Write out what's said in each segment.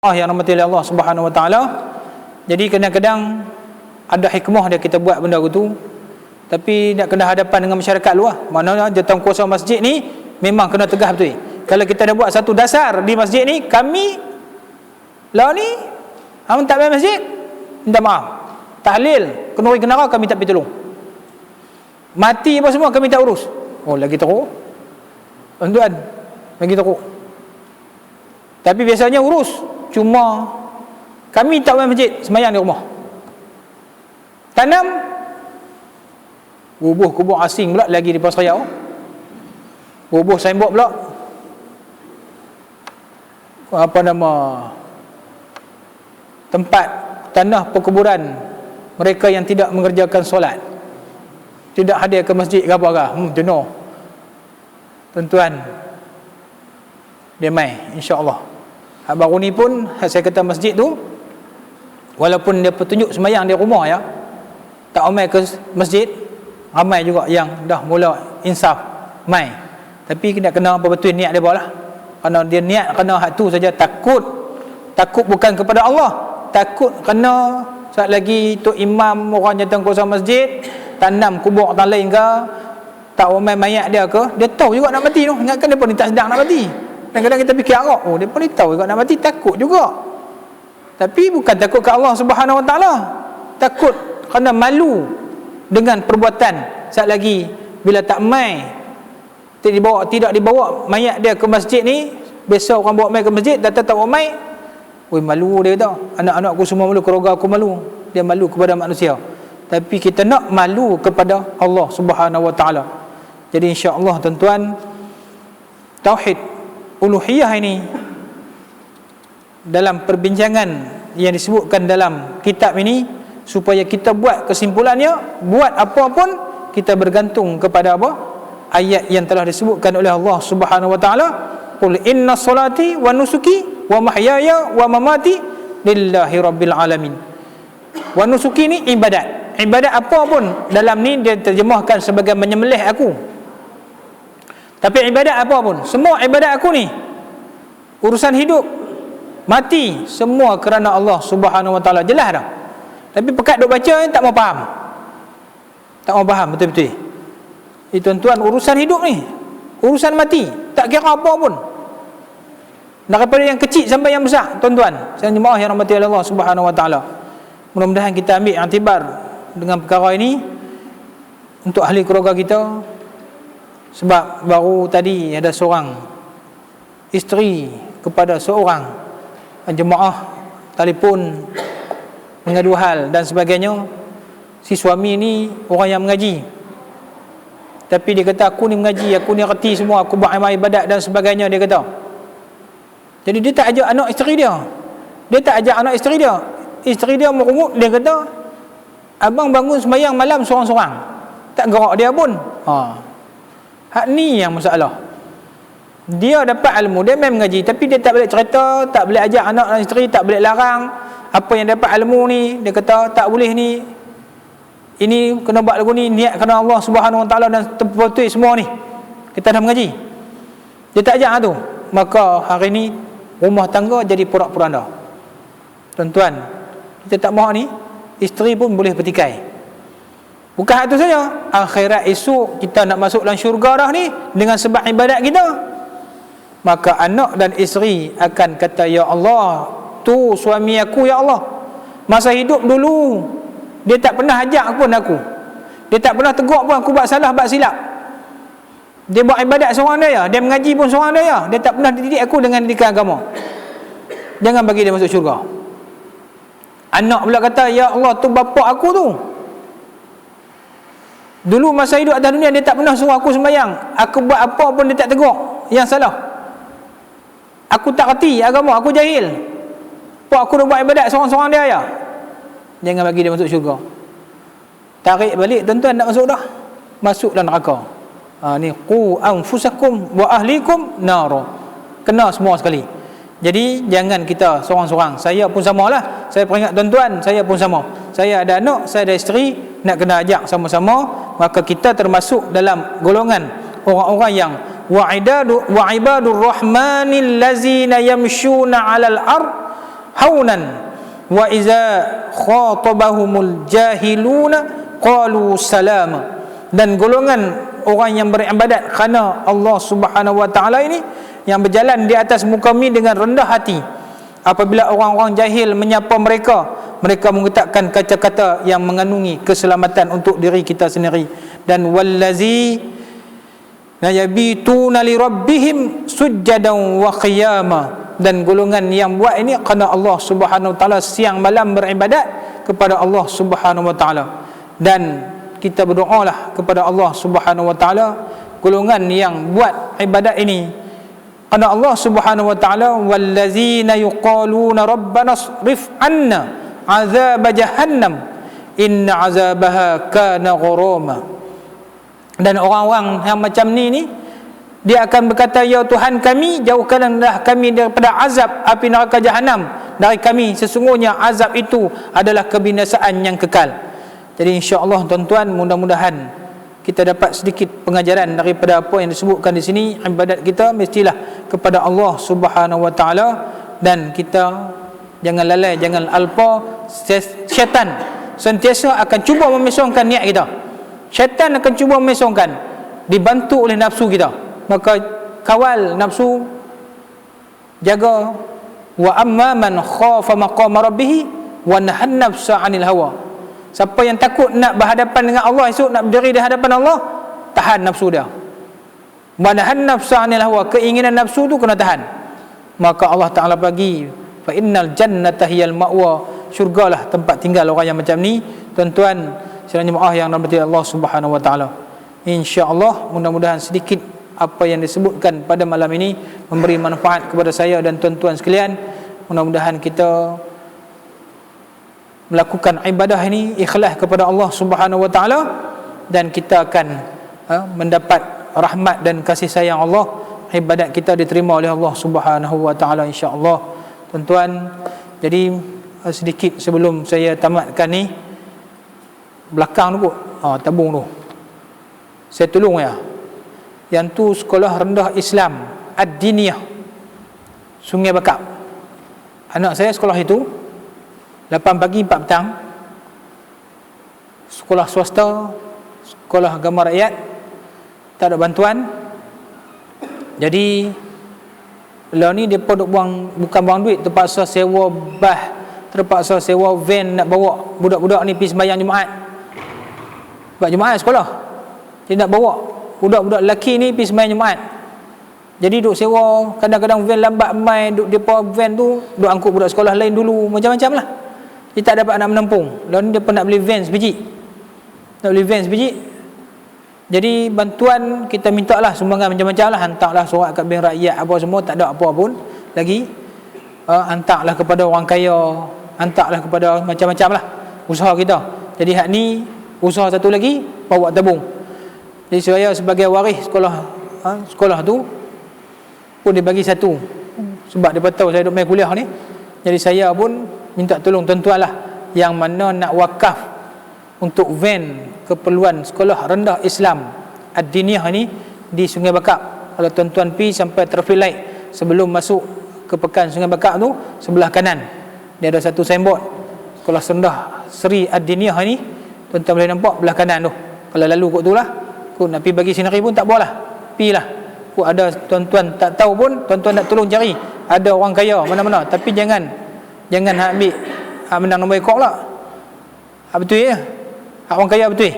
yang rahmati Allah Subhanahu wa taala. Jadi kadang-kadang ada hikmah dia kita buat benda gitu, tapi nak kena hadapan dengan masyarakat luar. Maknanya jawatan kuasa masjid ni memang kena tegas betul. Kalau kita dah buat satu dasar di masjid ni, kami lah ni hang tak main masjid, minta maaf. Tahlil, kenuri kenara kami tak pergi tolong. Mati apa semua kami tak urus. Oh, lagi teruk. Tuan-tuan, lagi teruk. Tapi biasanya urus. Cuma kami tak main masjid, semayang di rumah. Tanam bubuh kubur asing pula lagi di Pasraya. Bubuh signboard pula. Apa nama? Tempat tanah perkuburan mereka yang tidak mengerjakan solat. Tidak hadir ke masjid ke apa-apa. Jenuh. Tuan-tuan, dia mai insya-Allah. Baru ni pun saya kata masjid tu, walaupun dia petunjuk semayang di rumah ya, tak ramai ke masjid, ramai juga yang dah mula insaf mai. Tapi kena apa betul niat dia lah. Kerana dia niat kena hak tu saja, takut bukan kepada Allah, takut kena saat lagi tu imam orang jawatan kuasa masjid tanam kubur orang lain ke, tak ramai mayat dia ke, dia tahu juga nak mati tu. Ingatkan dia pun tak sedang nak mati. Kadang-kadang kita fikir Arab, oh dia pun tahu juga nak mati, takut juga. Tapi bukan takut ke Allah Subhanahu wa taala. Takut kerana malu dengan perbuatan. Saat lagi bila tak mai, tidak dibawa mayat dia ke masjid ni, biasa orang bawa mai ke masjid, datang tak bawa mai, oi malu dia tahu. Anak-anak aku semua malu, keluarga aku malu. Dia malu kepada manusia. Tapi kita nak malu kepada Allah Subhanahu wa taala. Jadi insya-Allah tuan-tuan, tauhid uluhiyah ini dalam perbincangan yang disebutkan dalam kitab ini, supaya kita buat kesimpulannya, buat apa pun kita bergantung kepada apa? Ayat yang telah disebutkan oleh Allah Subhanahu wa taala, qul inna salati wa nusuki wa mahyaya wa mamati lillahi rabbil alamin. Wa nusuki ni ibadat. Ibadat apa pun dalam ni dia terjemahkan sebagai menyembelih aku. Tapi ibadat apa pun, semua ibadat aku ni, urusan hidup, mati, semua kerana Allah Subhanahu wa taala. Jelas dah. Tapi pekat duk baca tak mau faham. Tak mau faham betul-betul. Tuan-tuan, urusan hidup ni, urusan mati, tak kira apa pun. Daripada yang kecil sampai yang besar, tuan-tuan, saya jemaah yang rahmati Allah Subhanahu wa taala. Mudah-mudahan kita ambil iktibar dengan perkara ini untuk ahli keluarga kita. Sebab baru tadi ada seorang isteri kepada seorang jemaah telefon mengadu hal dan sebagainya. Si suami ni orang yang mengaji, tapi dia kata aku ni mengaji, aku ni reti semua, aku buat amal ibadat dan sebagainya, dia kata. Jadi dia tak ajak anak isteri dia. Dia tak ajak anak isteri dia. Isteri dia merungut, dia kata, abang bangun sembahyang malam seorang-seorang, tak gerak dia pun. Hak ni yang masalah. Dia dapat ilmu, dia memang mengaji, tapi dia tak boleh cerita, tak boleh ajak anak dan isteri, tak boleh larang apa yang dapat ilmu ni. Dia kata tak boleh ni, ini kena buat lagu ni, niat kerana Allah Subhanahu wa taala dan terpotong semua ni. Kita dah mengaji. Dia tak ajak tu. Maka hari ni rumah tangga jadi porak-poranda. Tuan-tuan, kita tak mahu ni, isteri pun boleh bertikai. Bukan hal itu saja, akhirat esok kita nak masuk dalam syurga dah ni dengan sebab ibadat kita. Maka anak dan isteri akan kata, ya Allah, tu suami aku ya Allah. Masa hidup dulu dia tak pernah ajak pun aku. Dia tak pernah tegur pun aku buat salah, buat silap. Dia buat ibadat seorang dia, dia mengaji pun seorang dia. Dia tak pernah dididik aku dengan didikan agama. Jangan bagi dia masuk syurga. Anak pula kata, ya Allah, tu bapa aku tu. Dulu masa hidup atas dunia dia tak pernah suruh aku sembahyang. Aku buat apa pun dia tak tegur. Yang salah. Aku tak reti agama, aku jahil. Pak aku dah buat ibadat seorang-seorang dia ya. Jangan bagi dia masuk syurga. Tarik balik tuan-tuan, nak masuk dah. Masuk dalam neraka. Ni qu anfusakum wa ahlikum nar. Kena semua sekali. Jadi jangan kita seorang-seorang. Saya pun samalah. Saya peringat tuan-tuan, saya pun sama. Saya ada anak, saya ada isteri, nak kena ajak sama-sama. Maka kita termasuk dalam golongan orang-orang yang wa ibadur rahmanil lazina yamshuna 'alal ard haunan wa iza khatabahumul jahiluna qalu salama. Dan golongan orang yang beribadat kerana Allah Subhanahu wa taala ini, yang berjalan di atas muka bumi dengan rendah hati, apabila orang-orang jahil menyapa mereka, mereka mengucapkan kata-kata yang mengandungi keselamatan untuk diri kita sendiri. Dan wallazi yabituna li rabbihim sujjadan wa qiyama. Dan golongan yang buat ini kerana Allah Subhanahu wa taala siang malam beribadat kepada Allah Subhanahu wa taala. Dan kita berdoalah kepada Allah Subhanahu wa taala, golongan yang buat ibadat ini kerana Allah Subhanahu wa taala, wallazina yuqaluna rabbana srif anna azab jahannam inna azabaha kana gharama. Dan orang-orang yang macam ni dia akan berkata, ya Tuhan kami, jauhkanlah kami daripada azab api neraka jahanam dari kami, sesungguhnya azab itu adalah kebinasaan yang kekal. Jadi insya-Allah tuan-tuan, mudah-mudahan kita dapat sedikit pengajaran daripada apa yang disebutkan di sini. Ibadat kita mestilah kepada Allah Subhanahu wa taala, dan kita jangan lalai, jangan alpa. Syaitan sentiasa akan cuba memesongkan niat kita. Syaitan akan cuba memesongkan, dibantu oleh nafsu kita. Maka kawal nafsu, jaga. Wa amma man khafa maqama rabbih wa nahan nafsa 'anil hawa. Siapa yang takut nak berhadapan dengan Allah esok, nak berdiri di hadapan Allah, tahan nafsu dia. Wa nahan nafsa 'anil hawa, keinginan nafsu tu kena tahan. Maka Allah Taala bagi, fa innal jannata hiyal ma'wa, syurgalah tempat tinggal orang yang macam ni. Tuan-tuan sekalian jemaah yang dirahmati Allah Subhanahu wa taala, insya-Allah mudah-mudahan sedikit apa yang disebutkan pada malam ini memberi manfaat kepada saya dan tuan-tuan sekalian. Mudah-mudahan kita melakukan ibadah ini ikhlas kepada Allah Subhanahu wa taala, dan kita akan mendapat rahmat dan kasih sayang Allah. Ibadat kita diterima oleh Allah Subhanahu wa taala insya-Allah. Tuan-tuan, jadi sedikit sebelum saya tamatkan ni, belakang tu tabung tu saya tolong ya, yang tu sekolah rendah Islam Ad-Diniyah Sungai Bakap. Anak saya sekolah itu 8 pagi 4 petang. Sekolah swasta, sekolah agama rakyat, tak ada bantuan. Jadi lah ni depa duk bukan buang duit, terpaksa sewa bas, terpaksa sewa van nak bawa budak-budak ni pergi sembahyang Jumaat. Sebab Jumaat sekolah, dia nak bawa budak-budak lelaki ni pergi sembahyang Jumaat. Jadi duk sewa, kadang-kadang van lambat mai, duk depa van tu duk angkut budak sekolah lain dulu, macam-macam lah. Dia tak dapat nak menampung. Lalu dia pun nak beli van sebiji. Nak beli van sebiji. Jadi bantuan kita minta lah, sumbangan macam-macam lah. Hantarlah surat kat bank rakyat apa semua, tak ada apa pun lagi. Hantarlah kepada orang kaya, hantarlah kepada macam-macam lah usaha kita. Jadi hak ni usaha satu lagi, bawa tabung. Jadi saya sebagai waris sekolah tu pun dia bagi satu, sebab dia tahu saya duk main kuliah ni. Jadi saya pun minta tolong tuan-tuan lah yang mana nak wakaf untuk van keperluan sekolah rendah Islam Ad-Diniyah ni di Sungai Bakap. Kalau tuan-tuan pergi sampai traffic light sebelum masuk ke pekan Sungai Bakap tu, sebelah kanan dia ada satu signboard sekolah rendah Seri Ad-Diniyah ni. Tuan-tuan boleh nampak belah kanan tu. Kalau lalu kot tu lah, kot nak pergi bagi sinari pun tak boleh lah, pergi lah. Kot ada tuan-tuan tak tahu pun, tuan-tuan nak tolong cari ada orang kaya mana-mana, tapi jangan ambil menang nombor ekor lah. Betul ya, orang kaya betul.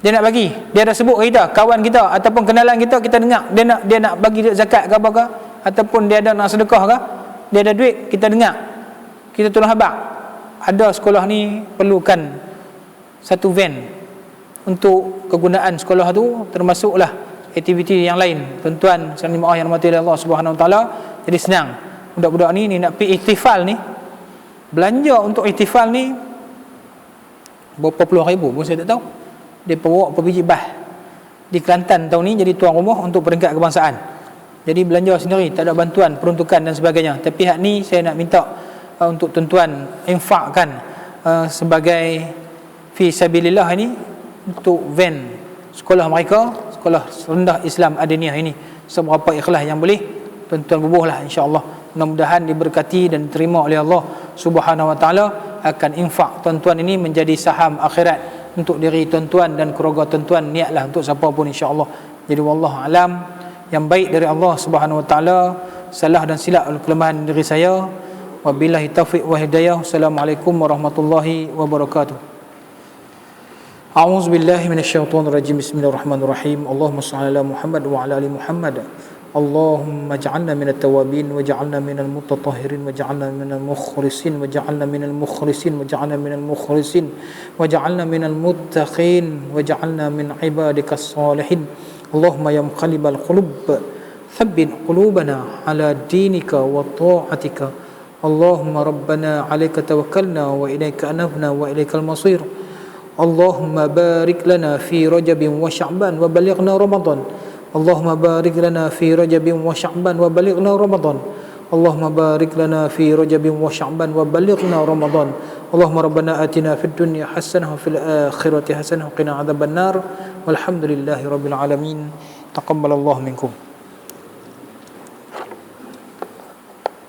Dia nak bagi, dia ada sebut kita, kawan kita ataupun kenalan kita, kita dengar dia nak bagi zakat ke apa ke, ataupun dia ada nak sedekah ke, dia ada duit, kita dengar, kita tolong habaq. Ada sekolah ni perlukan satu van untuk kegunaan sekolah tu, termasuklah aktiviti yang lain. Tuan-tuan sekalian jemaah yang dirahmati Allah Subhanahu wa taala, jadi senang. Budak-budak ni nak pergi ihtifal ni, belanja untuk ihtifal ni berapa puluh ribu pun saya tak tahu. Dia bawa berapa biji bas di Kelantan tahun ni jadi tuan rumah untuk peringkat kebangsaan. Jadi belanja sendiri, tak ada bantuan peruntukan dan sebagainya. Tapi hak ni saya nak minta untuk tuan-tuan infakkan sebagai fi sabilillah ini untuk van sekolah mereka, sekolah rendah Islam Ad-Diniyah ini. Seberapa ikhlas yang boleh tuan-tuan bubuhlah insya-Allah. mudah-mudahan diberkati dan diterima oleh Allah Subhanahu wa taala. Akan infak tuan-tuan ini menjadi saham akhirat untuk diri tuan-tuan dan keluarga tuan-tuan. Niatlah untuk siapa pun insya-Allah. Jadi wallahu alam, yang baik dari Allah Subhanahu wa taala, salah dan silap kelemahan diri saya. Wabillahi taufiq wa hidayah. Assalamualaikum warahmatullahi wabarakatuh. A'udzu billahi minasyaitonir rajim. Bismillahirrahmanirrahim. Allahumma shalli ala Muhammad wa ala ali Muhammad. Allahumma ij'alna minat tawabin waj'alna minal mutatahhirin waj'alna minal mukhlisin waj'alna minal mukhlisin waj'alna minal mukhlisin waj'alna minal muttaqin waj'alna min ibadikas salihin. Allahumma ya muqallibal qulub thabbit qulubana ala dinika wa ta'atika. Allahumma rabbana 'alaika tawakkalna wa ilaika anabna wa ilaikal masir. Allahumma barik lana fi Rajab wa Sya'ban wa balighna Ramadan. Allahumma barik lana fi Rajab wa Sya'ban wa balighna Ramadan. Allahumma barik lana fi Rajab wa Sya'ban wa balighna Ramadan. Allahumma rabbana atina fid dunya hasanah wa fil akhirati hasanah wa qina adzabannar. Walhamdulillahi rabbil alamin. Taqabbalallahu minkum.